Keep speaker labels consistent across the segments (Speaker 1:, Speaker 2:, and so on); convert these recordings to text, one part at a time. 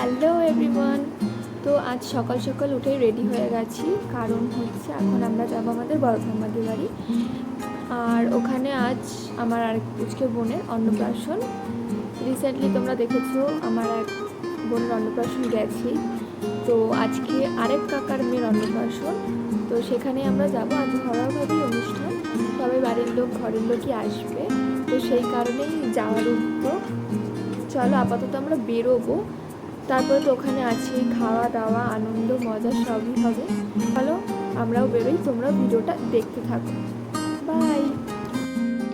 Speaker 1: Hello everyone. তো আজ সকাল সকাল উঠেই রেডি হয়ে গেছি, কারণ হচ্ছে এখন আমরা যাবো আমাদের বড়ঠাম্মাদের বাড়ি। আর ওখানে আজ আমার আরেক পুচকে বোনের অন্নপ্রাশন। রিসেন্টলি তোমরা দেখেছো আমার এক বোনের অন্নপ্রাশন গেছি, তো আজকে আরেক কাকার মেয়ের অন্নপ্রাশন। তো সেখানে আমরা যাবো। আজ ঘরোয়াভাবেই অনুষ্ঠান, সবাই বাড়ির লোক ঘরের লোকই আসবে, তো সেই কারণেই যাওয়ার উদ্যোগ। চলো আপাতত আমরা বেরোবো, তারপরে তো ওখানে আছে খাওয়া দাওয়া আনন্দ মজা সবই হবে। চলো আমরাও বেরোই, তোমরা ভিডিওটা দেখতে থাকো। বাই।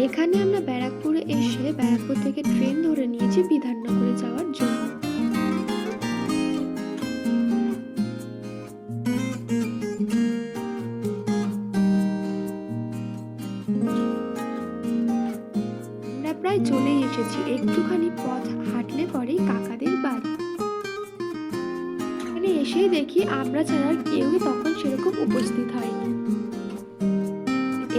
Speaker 1: এখানে আমরা ব্যারাকপুরে এসে ব্যারাকপুর থেকে ট্রেন ধরে নিয়েছি বিধাননগরে যাওয়ার জন্য। আমরা প্রায় চলেই এসেছি, একটুখানি পথ হাঁটলে পরেই কাকাদের বাড়ি। এসেই দেখি আমরা ছাড়া আর কেউই তখন সেরকম উপস্থিত হয়নি।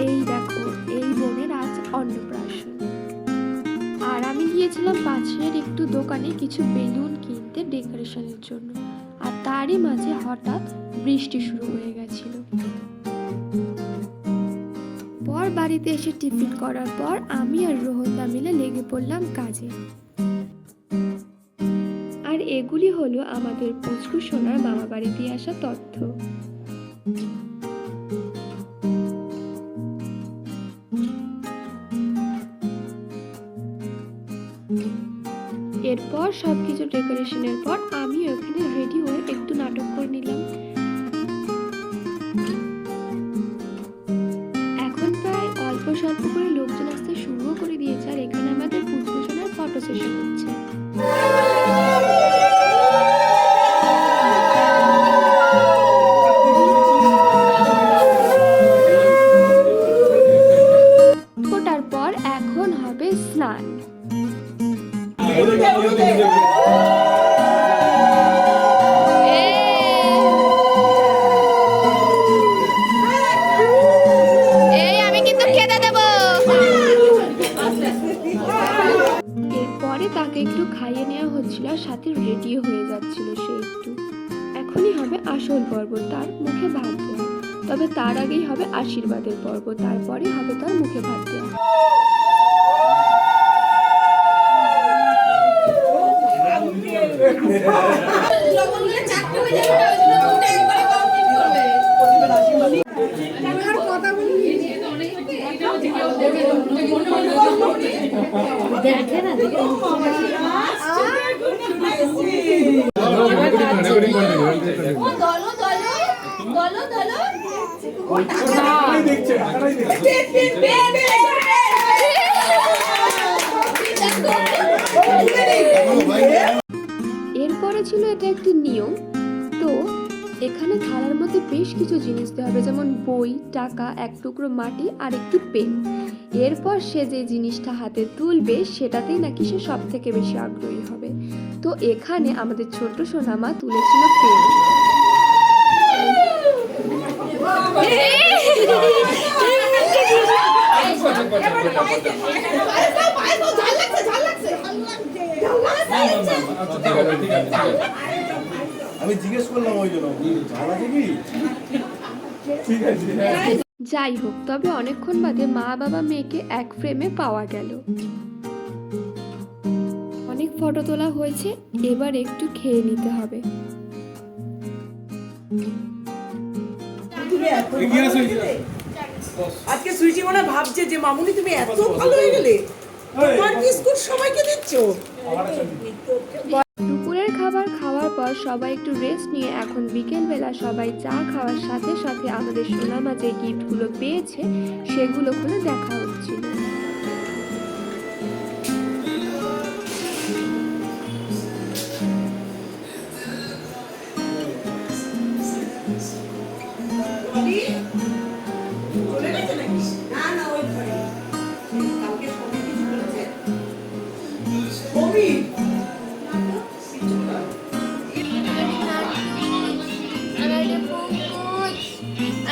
Speaker 1: এই দেখো, এই বোনের আজ অন্নপ্রাশন। আর আমি গিয়েছিলাম পাশের একটু দোকানে কিছু বেলুন কিনতে ডেকোরেশনের জন্য, আর তারই মাঝে হঠাৎ বৃষ্টি শুরু হয়ে গেছিল। পর বাড়িতে এসে টিফিন করার পর আমি আর রোহনদা মিলে লেগে পড়লাম কাজে। আর এগুলি হলো আমাদের পুচকু সোনার মামা বাড়ি দিয়ে আসা তথ্য। এরপর সবকিছু ডেকোরেশনের পর আমি ওখানে রেডি হয়ে একটু নাটক করে নিলাম। এখন প্রায় অল্প স্বল্প করে লোকজন আসতে শুরুও করে দিয়েছে, আর এখানে আমাদের পুচকু সোনার ফটো সেশন হচ্ছে। ফোটার পর এখন হবে স্নান। এরপরে তাকে একটু খাইয়ে নেওয়া হচ্ছিল, আর সাথে রেডিও হয়ে যাচ্ছিল সে একটু। এখনই হবে আসল পর্ব, তার মুখে ভাত দেওয়া। তবে তার আগেই হবে আশীর্বাদের পর্ব, তারপরে হবে তার মুখে ভাত দেওয়া। এরপরে ছিল এটা একটি নিয়ম। তো এখানে থালার মধ্যে বেশ কিছু জিনিস দেওয়া হবে, যেমন বই, টাকা, এক টুকরো মাটি আর একটি পেন। এরপর সে যে জিনিসটা হাতে তুলবে সেটাতেই নাকি সে সব থেকে বেশি আগ্রহী হবে। তো এখানে আমাদের ছোট্ট সোনামা তুলেছিল পেন।
Speaker 2: আমি জিজ্ঞেস করলাম ওই জন্য
Speaker 1: যাই হোক, তবে অনেকক্ষণ বাদে মা বাবা মেয়েকে এক ফ্রেমে পাওয়া গেল। অনেক ফটো তোলা হয়েছে, এবার একটু খেয়ে নিতে হবে।
Speaker 3: আজকে সুইটি মনে ভাবছে যে মামুনি তুমি এত ভালো হয়ে গেলে, তোমার বিস্কুট সবাইকে দিচ্ছ।
Speaker 1: দুপুরের খাবার খাওয়ার পর সবাই একটু রেস্ট নিয়ে এখন বিকেল বেলা সবাই চা খাওয়ার সাথে সাথে আমাদের সোনামা যে গিফটগুলো পেয়েছে সেগুলো খুলে দেখা হচ্ছিল।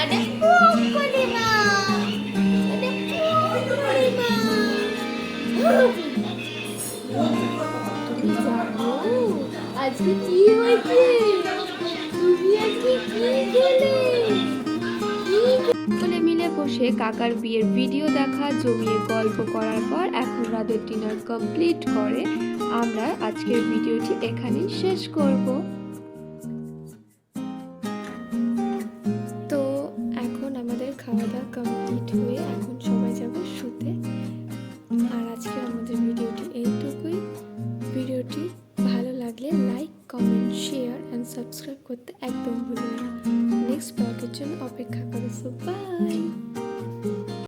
Speaker 4: Ada pokok lima. Ada pokok lima.
Speaker 1: আজকে কি হয়েছে? তুমি আজকে কি খেলে? সকলে মিলে বসে কাকার বিয়ের ভিডিও দেখা, জমিয়ে গল্প করার পর এখন রাতের ডিনার কমপ্লিট করে আমরা আজকের ভিডিওটি এখানেই শেষ করব। তো এখন আমাদের খাওয়া দাওয়া কমপ্লিট হয়ে এখন সবাই যাব শুতে। আর আজকে আমাদের ভিডিওটি এইটুকুই। ভিডিওটি ভালো লাগলে like, comment, share and subscribe করতে একদম ভুলবেন না। নেক্সট ব্লগের জন্য অপেক্ষা করো। বাই।